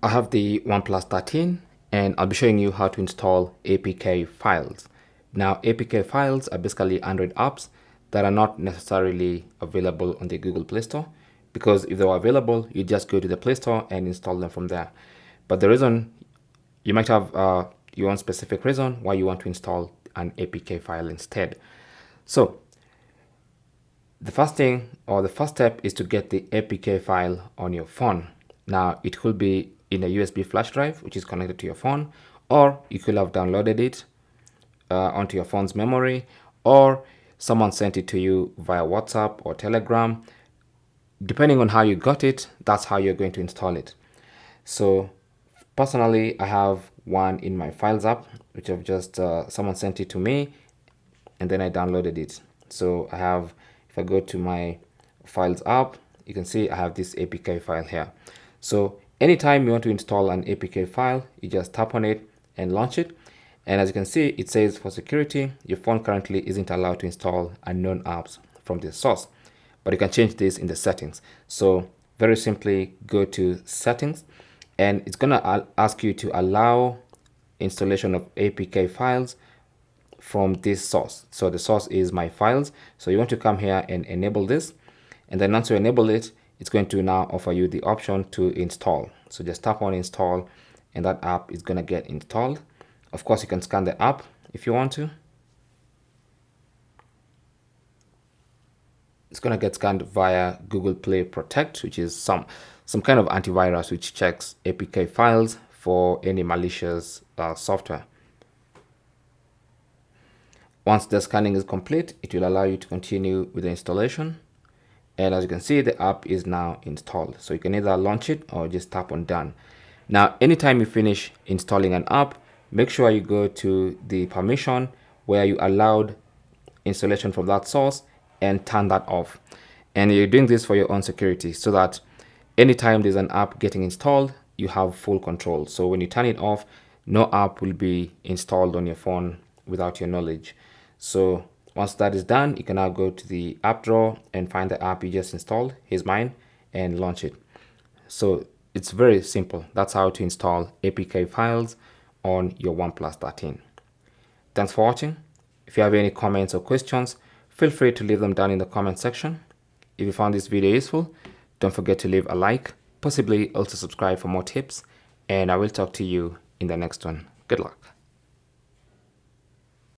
I have the OnePlus 13 and I'll be showing you how to install APK files. Now, APK files are basically Android apps that are not necessarily available on the Google Play Store, because if they were available, you just go to the Play Store and install them from there. But the reason you might have your own specific reason why you want to install an APK file instead. So the first thing, or the first step, is to get the APK file on your phone. Now, it could be in a USB flash drive, which is connected to your phone, or you could have downloaded it onto your phone's memory, or someone sent it to you via WhatsApp or Telegram. Depending on how you got it, that's how you're going to install it. So personally, I have one in my Files app, which I've just, someone sent it to me, and then I downloaded it. So I have, if I go to my Files app, you can see I have this APK file here. So anytime you want to install an APK file, you just tap on it and launch it. And as you can see, it says for security, your phone currently isn't allowed to install unknown apps from this source. But you can change this in the settings. So very simply go to settings, and it's gonna ask you to allow installation of APK files from this source. So the source is my files. So you want to come here and enable this. And then once you enable it, it's going to now offer you the option to install. So just tap on install and that app is going to get installed. Of course, you can scan the app if you want to. It's going to get scanned via Google Play Protect, which is some kind of antivirus which checks APK files for any malicious software. Once the scanning is complete, it will allow you to continue with the installation. And as you can see, the app is now installed. So you can either launch it or just tap on done. Now, anytime you finish installing an app, make sure you go to the permission where you allowed installation from that source and turn that off. And you're doing this for your own security so that anytime there's an app getting installed, you have full control. So when you turn it off, no app will be installed on your phone without your knowledge. So once that is done, you can now go to the app drawer and find the app you just installed, here's mine, and launch it. So it's very simple. That's how to install APK files on your OnePlus 13. Thanks for watching. If you have any comments or questions, feel free to leave them down in the comment section. If you found this video useful, don't forget to leave a like, possibly also subscribe for more tips, and I will talk to you in the next one. Good luck.